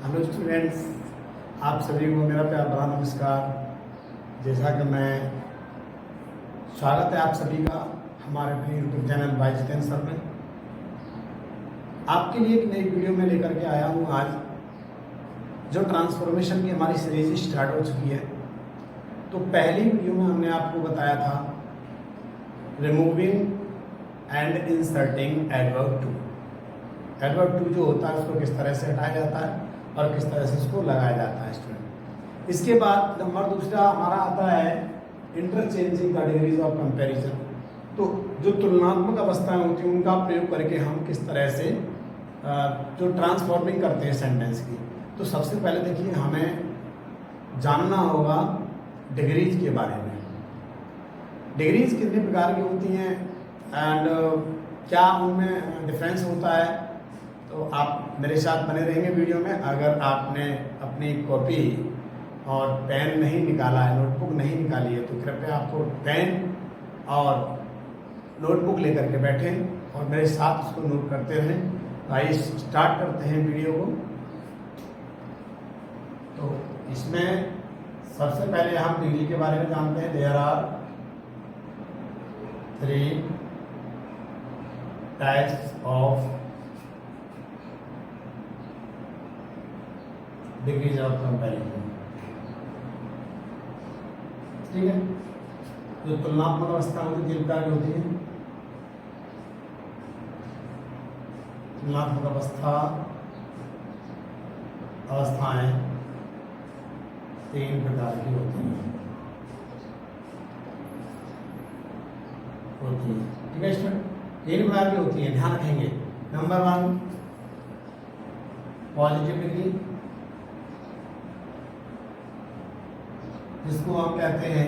Hello students, आप सभी को मेरा प्यार भरा नमस्कार। जैसा कि मैं स्वागत है आप सभी का हमारे अपने YouTube channel by Jitendra sir में। आपके लिए एक नई वीडियो में लेकर के आया हूँ आज, जो ट्रांसफॉर्मेशन की हमारी सीरीज स्टार्ट हो चुकी है। तो पहली वीडियो में हमने आपको बताया था removing and inserting adverb two. Adverb two जो होता है उसको किस तरह से हटाया जाता है और किस तरह से उसको लगाया जाता है स्टूडेंट। इसके बाद नंबर दूसरा हमारा आता है इंटरचेंजिंग कैटेगरीज ऑफ कंपैरिजन। तो जो तुलनात्मक अवस्थाएं होती हैं उनका प्रयोग करके हम किस तरह से जो ट्रांसफॉर्मिंग करते हैं सेंटेंस की। तो सबसे पहले देखिए, हमें जानना होगा डिग्रीज के बारे में। डिग्रीज कितने प्रकार की होती हैं एंड क्या उनमें डिफरेंस होता है। तो आप मेरे साथ बने रहेंगे वीडियो में। अगर आपने अपनी कॉपी और पेन नहीं निकाला है, नोटबुक नहीं निकाली है, तो कृपया आपको पेन और नोटबुक लेकर के बैठें और मेरे साथ उसको नोट करते रहें। तो आइए स्टार्ट करते हैं वीडियो को। तो इसमें सबसे पहले हम डिग्री के बारे में जानते हैं। There are 3 types of degrees of comparison. ठीक है, जो तुलनात्मक अवस्था होती है 3 प्रकार की होती है। तुलनात्मक अवस्थाएं 3 प्रकार की होती हैं। ठीक है स्टूडेंट, 3 प्रकार की होती है, ध्यान रखेंगे। नंबर 1 पॉजिटिव डिग्री, जिसको हम कहते हैं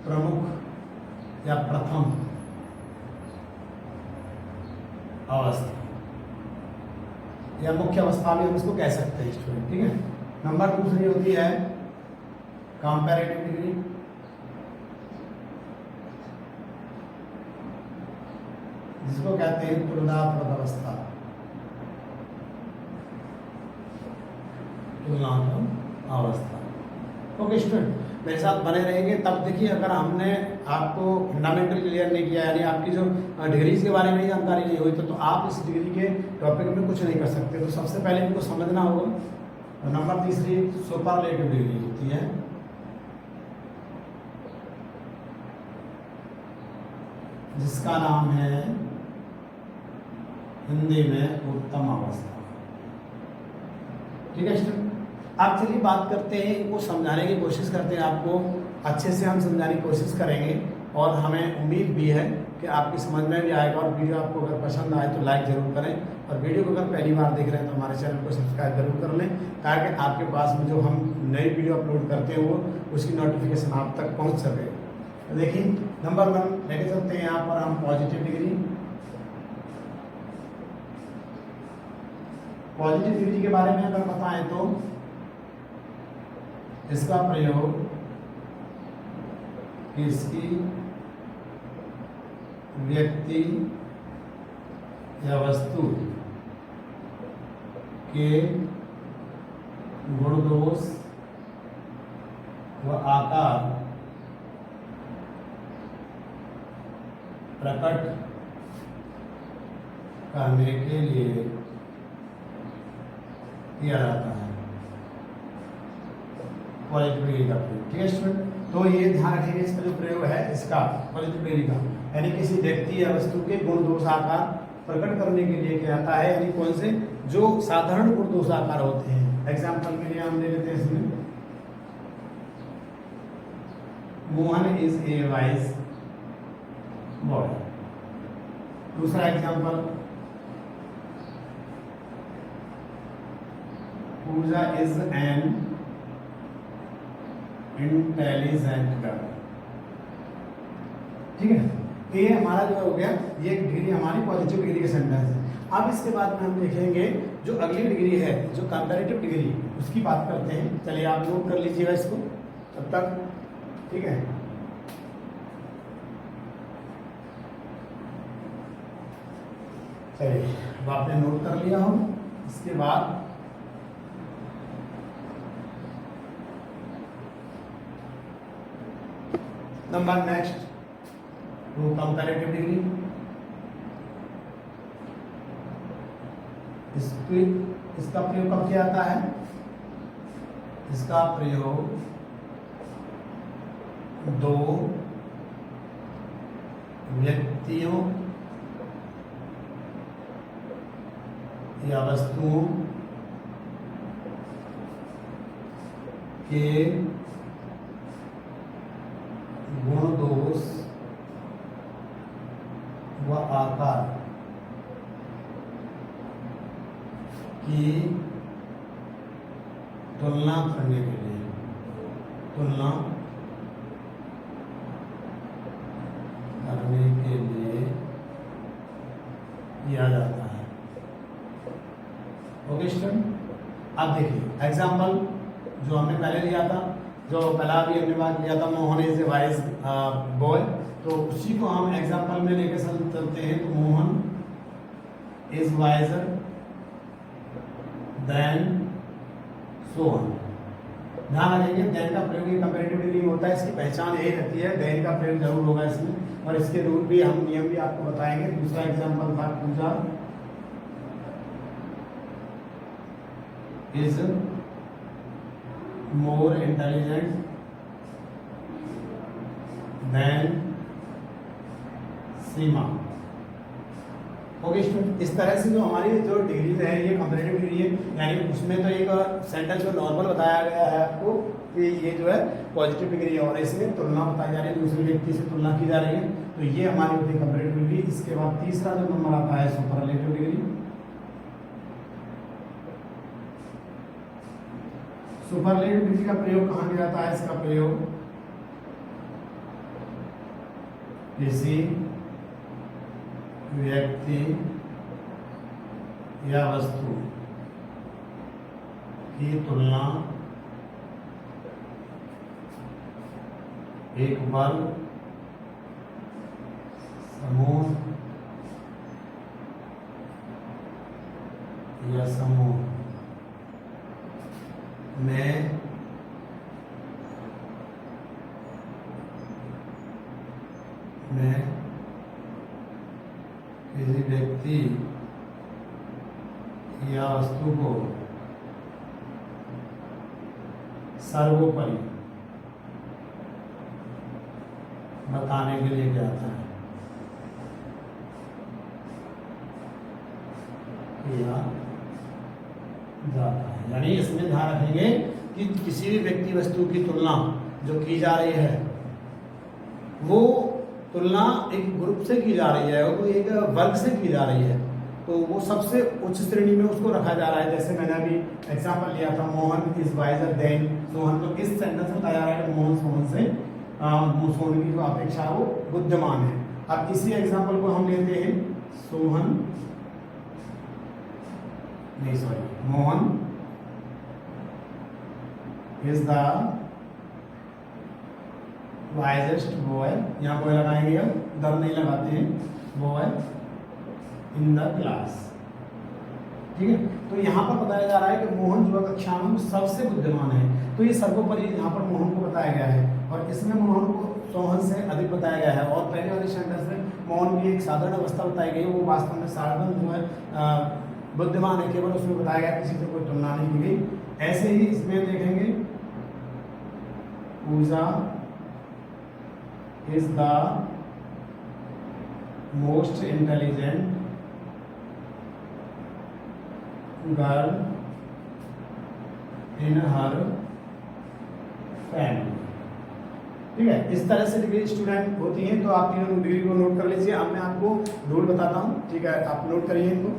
प्रमुख या प्रथम अवस्था या मुख्य अवस्था भी हम इसको कह सकते हैं स्टूडेंट। ठीक है। नंबर 2 होती है कंपैरेटिव डिग्री, जिसको कहते हैं तुलनात्मक अवस्था। तुलनात्मक अवस्था। ओके स्टूडेंट, मेरे साथ बने रहेंगे। तब देखिए, अगर हमने आपको फंडामेंटल क्लियर नहीं किया, यानी आपकी जो डिग्रीज के बारे में जानकारी नहीं हुई, तो आप इस डिग्री के टॉपिक में कुछ नहीं कर सकते। तो सबसे पहले इनको समझना होगा। नंबर 3 सुपरलेटिव डिग्री होती है, जिसका नाम है हिंदी में उत्तम अवस्था। ठीक है स्टूडेंट, आप चलिए बात करते हैं, इनको समझाने की कोशिश करते हैं। आपको अच्छे से हम समझाने की कोशिश करेंगे और हमें उम्मीद भी है कि आपकी समझ में भी आएगा। और वीडियो आपको अगर पसंद आए तो लाइक ज़रूर करें, और वीडियो को अगर पहली बार देख रहे हैं तो हमारे चैनल को सब्सक्राइब जरूर कर लें, ताकि आपके पास में जो हम नई वीडियो अपलोड करते हैं वो उसकी नोटिफिकेशन आप तक पहुँच सके। तो देखिए, नंबर 1 लेके चलते हैं यहाँ पर हम पॉजिटिव डिग्री। पॉजिटिव डिग्री के बारे में अगर बताएं तो इसका प्रयोग किसी व्यक्ति या वस्तु के गुण दोष व आकार प्रकट करने के लिए किया जाता है। पॉजिटिव डिग्री का प्रयोग। ठीक है स्टूडेंट, तो ये ध्यान रखिए, इसका जो प्रयोग है इसका पॉजिटिव डिग्री का, यानी किसी व्यक्ति या वस्तु के गुण दोष आकार प्रकट करने के लिए किया जाता है। यानी कौन से, जो साधारण गुण दोष आकार होते हैं। एग्जाम्पल के लिए हम ले लेते हैं इसमें, Mohan is a wise boy. दूसरा example, Puja is an intelligent girl. ठीक है, ये हमारा जो हो गया, ये डिग्री हमारी पॉजिटिव डिग्री के सेंटेंस है। अब इसके बाद में हम देखेंगे जो अगली डिग्री है, जो कंपैरेटिव डिग्री, उसकी बात करते हैं। चलिए आप नोट कर लीजिएगा इसको तब तक। ठीक है, चलिए, अब आपने नोट कर लिया हो। इसके बाद number next to comparative degree. इसका प्रयोग कब किया जाता है? इसका प्रयोग दो व्यक्तियों या वस्तुओं के गुण दोष व आकार की तुलना करने के लिए किया जाता है। ओके स्टूडेंट, अब देखिए एग्जाम्पल जो हमने पहले लिया था, जो पहला भी हमने बात लिया था, Mohan is a wise boy, तो उसी को हम एग्जाम्पल में लेके चलते हैं। तो Mohan is visor then Sohan. ध्यान रखेंगे, देन का प्रयोग ये कंपैरेटिव डिग्री में होता है, इसकी पहचान यही रहती है, देन का प्रयोग जरूर होगा इसमें, और इसके रूल भी हम नियम भी आपको बताएंगे। दूसरा एग्जाम्पल था Puja is more intelligent than Seema. Okay student, इस तरह से जो हमारी जो डिग्रीज है ये कंपैरेटिव डिग्री है, यानी उसमें तो एक सेंटेंस जो नॉर्मल बताया गया है आपको कि ये जो है पॉजिटिव डिग्री है, और इसमें तुलना बताई जा रही है, दूसरे व्यक्ति से तुलना की जा रही है, तो ये हमारी होती है कंपैरेटिव डिग्री। इसके बाद तीसरा जो नंबर आता है सुपरलेटिव डिग्री। सुपरलेटिव डिग्री का प्रयोग कहाँ किया जाता है? इसका प्रयोग किसी व्यक्ति या वस्तु की तुलना एक वर्ग, समूह या समूह में किसी व्यक्ति या वस्तु को सर्वोपरि बताने के लिए क्या आता है? किया जाता है। यानी इसमें ध्यान रखेंगे कि किसी भी व्यक्ति वस्तु की तुलना जो की जा रही है वो तुलना एक ग्रुप से की जा रही है, वो एक वर्ग से की जा रही है, तो वो सबसे उच्च श्रेणी में उसको रखा जा रहा है। जैसे मैंने अभी एग्जांपल लिया था, Mohan is visor then Sohan, तो इस सेंटेंस में बताया जा रहा है कि मोहन सोहन से सोहन की जो अपेक्षा है वो बुद्धिमान है। अब इसी एग्जांपल को हम लेते हैं, Mohan is the wisest boy, यहाँ बॉय लगाएंगे, हम दर नहीं लगाते हैं, बॉय इन द क्लास। ठीक है, तो यहाँ पर बताया जा रहा है कि मोहन जो कक्षा में सबसे बुद्धिमान है, तो ये सर्वोपरि यहाँ पर मोहन को बताया गया है, और इसमें मोहन को सोहन से अधिक बताया गया है। और पहले वाले सेंटेंस में मोहन की एक साधारण अवस्था बताई गई है, वो वास्तव में साधारण जो है बुद्धिमान है, केवल उसमें बताया गया, किसी से कोई तुलना नहीं की गई। ऐसे ही इसमें देखेंगे, पूजा is the most intelligent girl in her family। ठीक है, इस तरह से डिग्री स्टूडेंट होती हैं। तो आप तीनों डिग्री को नोट कर लीजिए। अब मैं आपको रूल बताता हूँ, ठीक है, आप नोट करिए इनको।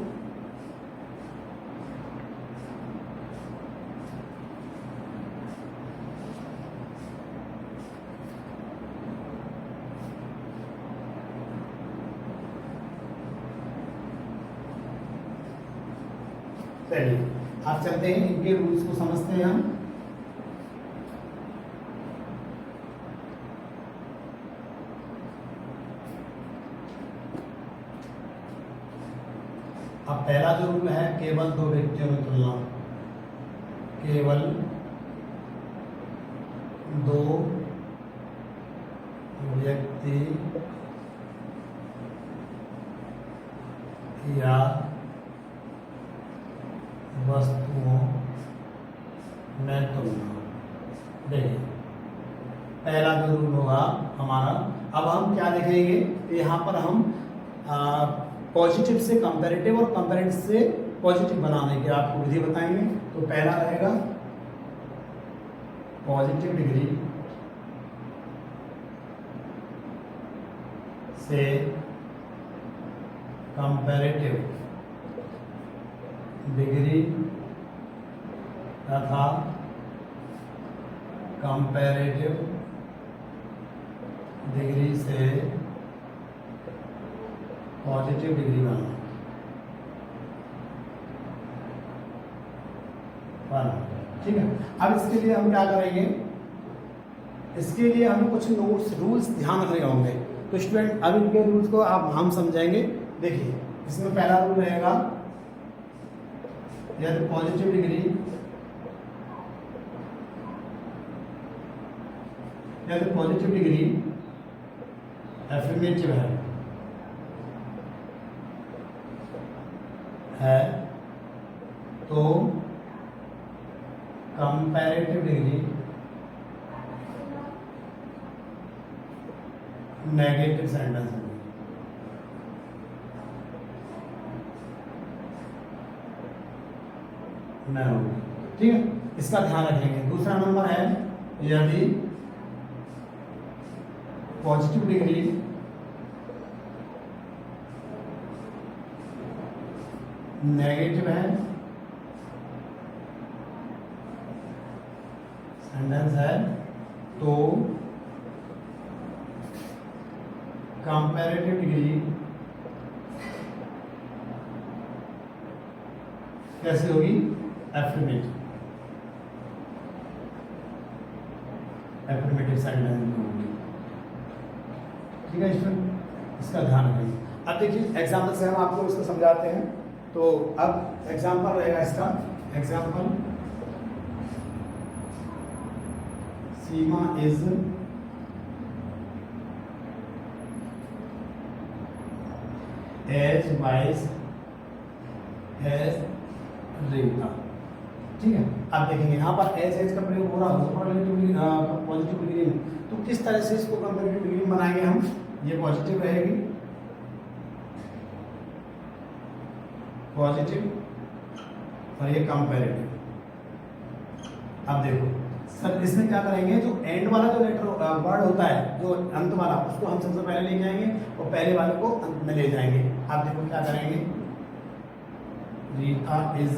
चलिए आप चलते हैं, इनके रूल्स को समझते हैं हम। अब पहला जो रूल है, केवल दो व्यक्तियों में तुलना, केवल दो व्यक्ति या वस्तुओं में तुलना। देखिए पहला जो रूल होगा हमारा, अब हम क्या देखेंगे, यहाँ पर हम पॉजिटिव से कंपैरेटिव और कंपैरेटिव से पॉजिटिव बनाने की आपको विधि बताएंगे। तो पहला रहेगा पॉजिटिव डिग्री से कंपैरेटिव डिग्री तथा कंपैरेटिव डिग्री से पॉजिटिव डिग्री बनाना। ठीक है, अब इसके लिए हम क्या करेंगे, इसके लिए हमें कुछ नोट्स रूल्स ध्यान रखने होंगे। तो स्टूडेंट अब इनके रूल्स को आप हम समझेंगे। देखिए इसमें पहला रूल रहेगा, यदि पॉजिटिव डिग्री एफर्मेटिव है तो कंपैरेटिव डिग्री नेगेटिव सेंटेंस होगी। ठीक है, इसका ध्यान रखेंगे। दूसरा नंबर है, यदि पॉजिटिव डिग्री नेगेटिव है, सेंटेंस है, तो कंपैरेटिव डिग्री कैसे होगी, एफर्मेटिव सेंटेंस होगी। ठीक है स्टूडेंट, इसका ध्यान रखेंगे। अब देखिए एग्जाम्पल से हम आपको इसको समझाते हैं। तो अब एग्जाम्पल रहेगा इसका, example Seema is as wise as Rita. ठीक है, अब देखेंगे यहाँ पर एज का प्रयोग हो रहा है पॉजिटिव डिग्री में, तो किस तरह से इसको कंपैरेटिव डिग्री में बनाएंगे हम। ये पॉजिटिव रहेगी, पॉजिटिव, और ये कंपैरेटिव। अब देखो सर इसमें क्या करेंगे, जो एंड वाला जो लेटर वर्ड होता है, जो अंत वाला, उसको हम सबसे पहले ले जाएंगे और पहले वाले को अंत में ले जाएंगे। आप देखो क्या करेंगे, Rita is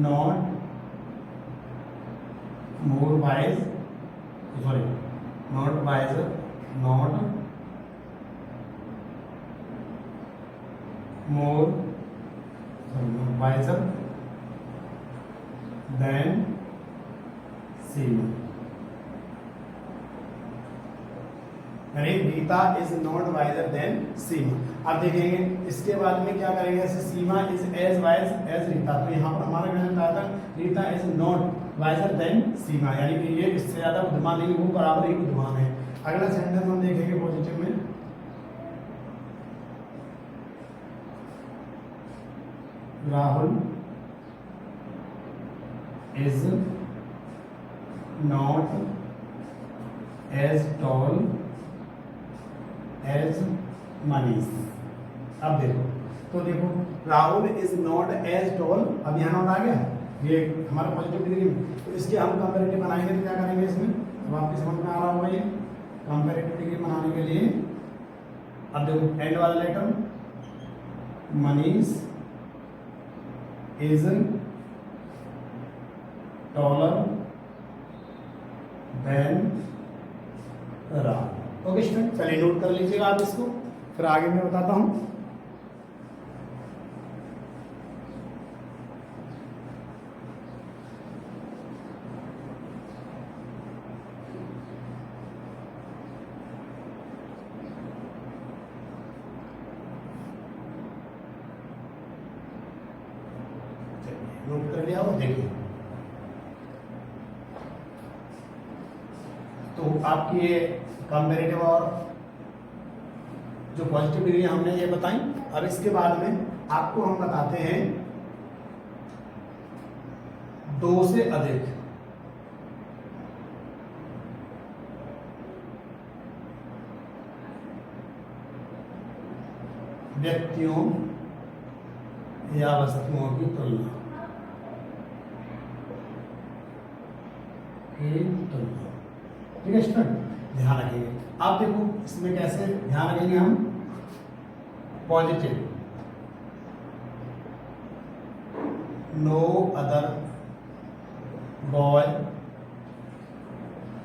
not more wise, sorry not wise, not more wiser than Seema. यानी Rita is not wiser than Seema. अब देखेंगे इसके बाद में क्या करेंगे, ऐसे Seema is as wise as Rita. तो यहाँ पर हमारा कहना चाहता है Rita is not wiser than Seema, यानी कि ये इससे ज्यादा बुद्धिमान नहीं, वो बराबर ही बुद्धिमान है। अगला सेंटेंस हम देखेंगे पॉजिटिव में, Rahul is not as tall as Manish. अब देखो, तो देखो Rahul is not as tall, अब यहाँ नॉट आ गया, ये हमारा पॉजिटिव डिग्री में, तो इसके हम कंपैरेटिव बनाएंगे तो क्या करेंगे इसमें, अब आपकी समझ में आ रहा होगा ये कंपैरेटिव डिग्री बनाने के लिए। अब देखो एंड वाला letter, Manish is taller than Rahul. Okay student, चलिए नोट कर लीजिएगा आप इसको, फिर आगे मैं बताता हूं। नोट कर लिया हो, देखिए। तो आपकी ये कंपैरेटिव और जो पॉजिटिव डिग्री हमने ये बताई। अब इसके बाद में आपको हम बताते हैं 2 से अधिक व्यक्तियों या वस्तुओं की तुलना ठीक है स्टूडेंट, ध्यान रखेंगे। आप देखो इसमें कैसे ध्यान रखेंगे हम। Positive, no other boy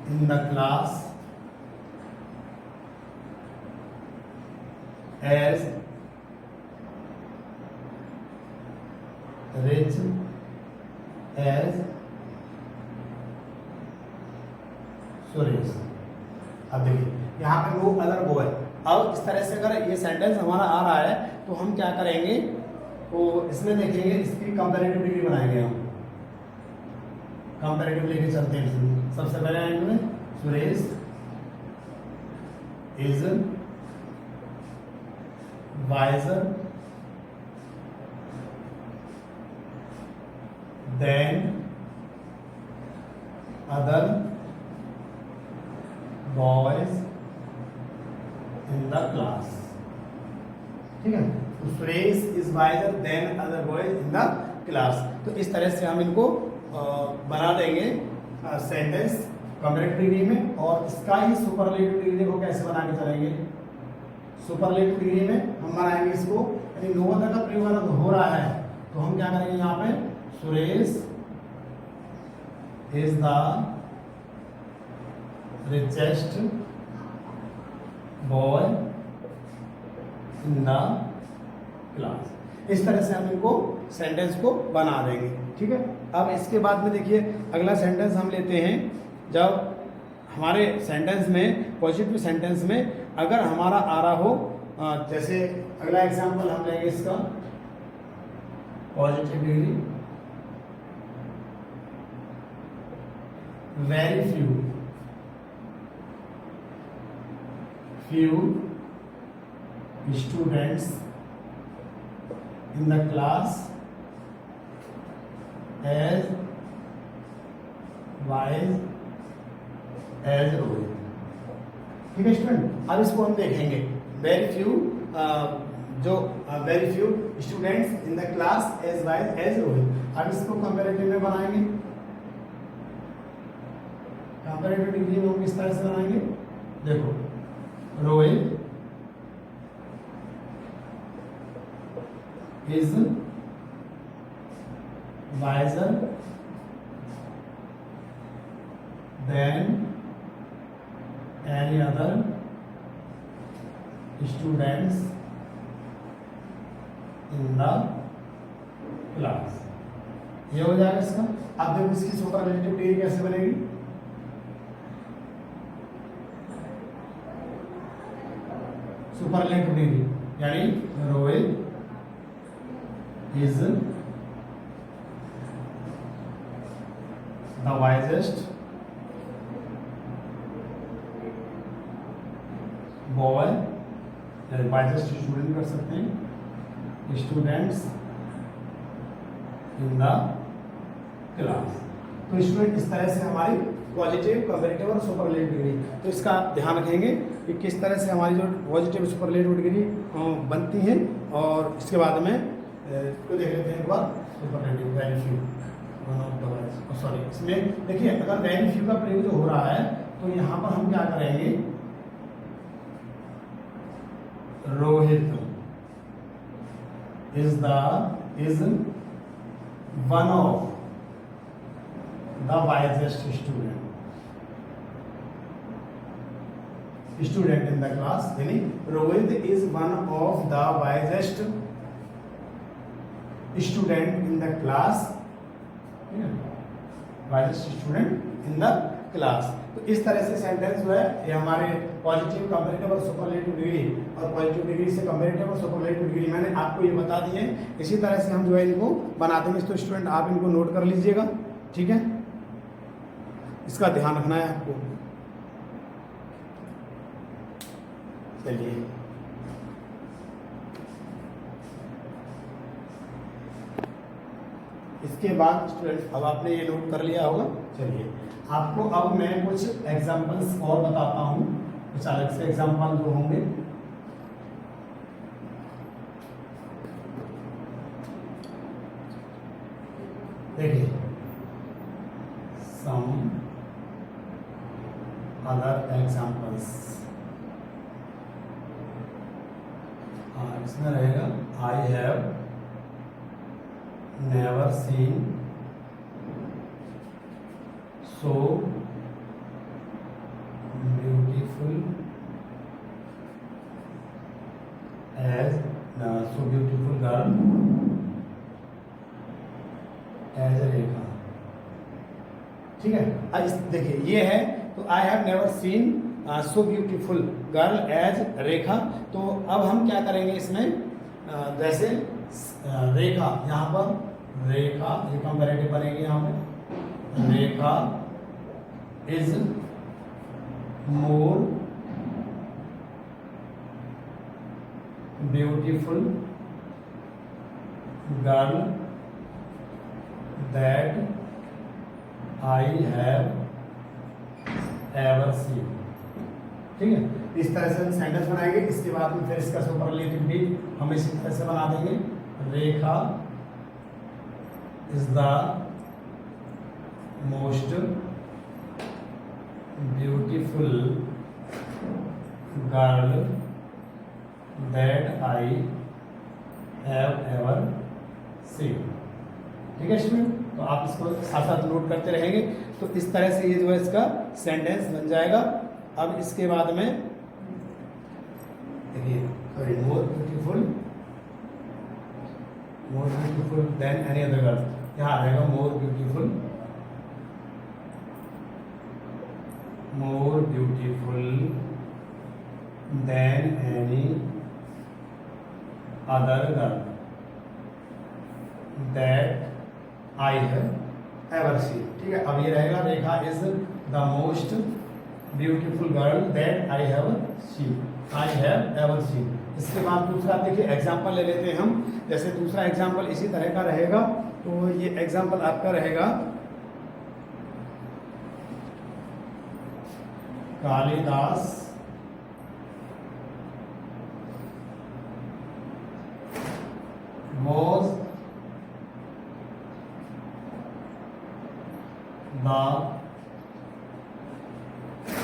in the class as rich as Suresh. अब देखिए यहाँ पे नो अदर बॉय। अब इस तरह से अगर ये सेंटेंस हमारा आ रहा है तो हम क्या करेंगे, तो इसमें देखेंगे इसकी कंपैरेटिव डिग्री बनाएंगे हम। कंपैरेटिव लेके चलते हैं इसमें। सबसे पहले आएंगे में Suresh is visor then other boys in the class. ठीक है, तो Suresh is visor then other boys in the class. तो इस तरह से हम इनको बना देंगे सेंटेंस कंपैरेटिव डिग्री में। और इसका ही सुपरलेटिव डिग्री को कैसे बना के चलेंगे। सुपरलेटिव डिग्री में हम बनाएंगे इसको, यानी नो अदर का प्रयोग अगर हो रहा है तो हम क्या करेंगे यहाँ पे, Suresh is the richest boy in the class। इस तरह से हम इनको सेंटेंस को बना देंगे। ठीक है, अब इसके बाद में देखिए अगला सेंटेंस हम लेते हैं। जब हमारे सेंटेंस में पॉजिटिव सेंटेंस में अगर हमारा आ रहा हो, जैसे अगला एग्जांपल हम लेंगे इसका positive degree, very few students in the class as wise as Rohit। ठीक है स्टूडेंट, अब इसको हम देखेंगे। Very few very few students in the class as wise as Rohit. अब इसको कंपैरेटिव में बनाएंगे। कंपैरेटिव डिग्री में हम किस तरह से बनाएंगे, देखो Rohit is wiser than any other students in the class। ये हो जाएगा इसका। अब देखो इसकी सुपरलेटिव डिग्री कैसे बनेगी। सुपरलेटिव डिग्री यानी Rohit is the wisest boy, wisest student कर सकते हैं, स्टूडेंट्स इन द क्लास। तो स्टूडेंट इस तरह से हमारी पॉजिटिव, कंपैरेटिव और सुपरलेटिव डिग्री, तो इसका ध्यान रखेंगे कि किस तरह से हमारी जो पॉजिटिव सुपरलेटिव डिग्री बनती हैं। और इसके बाद में तो देख लेते हैं एक बार सुपरलेटिव वेरी फ्यू, सॉरी इसमें देखिए अगर वेरी फ्यू का प्रयोग जो हो रहा है तो यहाँ पर हम क्या करेंगे, Rohit is one of the wisest student in the class, यानी Rohit is one of the wisest student in the class, wisest student in the class. तो इस तरह से सेंटेंस जो है ये हमारे पॉजिटिव, कंपैरेटिव और सुपरलेटिव डिग्री और पॉजिटिव डिग्री से कंपैरेटिव और सुपरलेटिव डिग्री मैंने आपको ये बता दिए। इसी तरह से हम जो है इनको बना देंगे। तो स्टूडेंट आप इनको नोट कर लीजिएगा, ठीक है, इसका ध्यान रखना है आपको। चलिए इसके बाद स्टूडेंट अब आपने ये नोट कर लिया होगा। चलिए आपको अब मैं कुछ एग्जांपल्स और बताता हूँ, कुछ अलग से एग्जांपल जो होंगे। देखिए सम अदर एग्जांपल्स, इसमें रहेगा I have never seen so beautiful as so beautiful girl as Rekha. ठीक है, अब देखिए ये है तो I have never seen so beautiful girl as Rekha. तो अब हम क्या करेंगे इसमें, जैसे रेखा, यहाँ पर रेखा ये कंपैरेटिव बनेगी, यहाँ पे Rekha is more beautiful girl that I have ever seen. ठीक है, इस तरह से हम सेंटेंस बनाएंगे। इसके बाद में फिर इसका सुपरलेटिव भी हम इसी तरह से बना देंगे। Rekha is the most beautiful girl that I have ever seen. ठीक है स्टूडेंट, तो आप इसको साथ साथ नोट करते रहेंगे। तो इस तरह से ये जो है इसका सेंटेंस बन जाएगा। अब इसके बाद में देखिए sorry more beautiful than any other girl, यहाँ रहेगा more beautiful than any other girl that I have ever seen. ठीक है, अब ये रहेगा Rekha is the most beautiful girl that I have ever seen. इसके बाद दूसरा देखिए एग्जाम्पल ले लेते हैं हम। जैसे दूसरा एग्जाम्पल इसी तरह का रहेगा। तो ये एग्जाम्पल आपका रहेगा कालिदास was the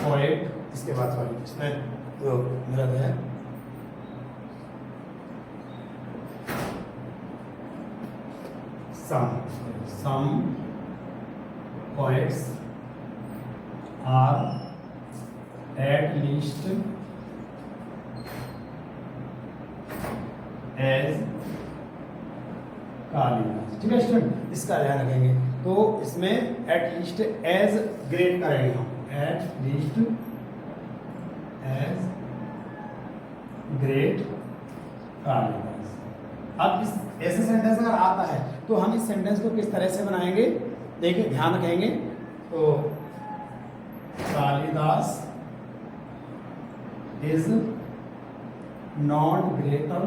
poet। इसके बाद सॉरी इसमें जो मेरा है some poets are at least as Kalidas. ठीक है स्टूडेंट, इसका ध्यान रखेंगे। तो इसमें एट लीस्ट एज ग्रेट करेंगे हम, at least as great Kalidas. अब इस ऐसे सेंटेंस अगर आता है तो हम इस सेंटेंस को किस तरह से बनाएंगे, देखिए ध्यान रखेंगे। तो Kalidas is not greater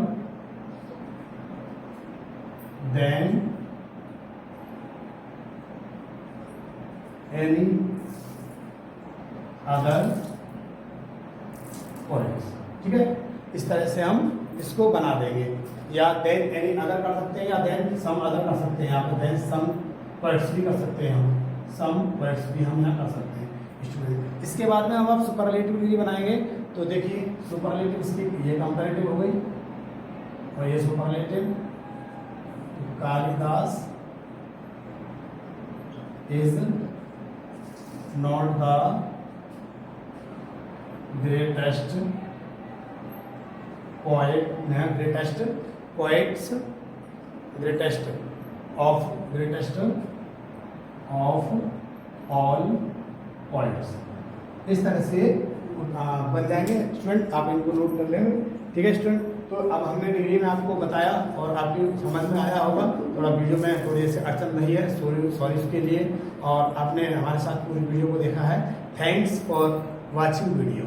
than any other poets. ठीक है, इस तरह से हम इसको बना देंगे। या देन एनी अदर कर सकते हैं या देन सम अदर कर सकते हैं। यहाँ पे देन सम पोएट्स भी कर सकते हैं, हम सम पोएट्स भी हम यहाँ कर सकते हैं स्टूडेंट। इसके बाद में हम अब सुपरलेटिव डिग्री बनाएंगे। तो देखिए सुपरलेटिव इसकी ये कंपैरेटिव हो गई और ये superlative. Kalidas is not the greatest poet, greatest poets, greatest of all points. इस तरह से बन जाएंगे स्टूडेंट, आप इनको नोट कर लेंगे। ठीक है स्टूडेंट, तो अब हमने डिग्री में आपको बताया और आपकी समझ में आया होगा। थोड़ा वीडियो में थोड़ी सी अड़चन नहीं है, सॉरी उसके लिए। और आपने हमारे साथ पूरी वीडियो को देखा है। Thanks for watching video.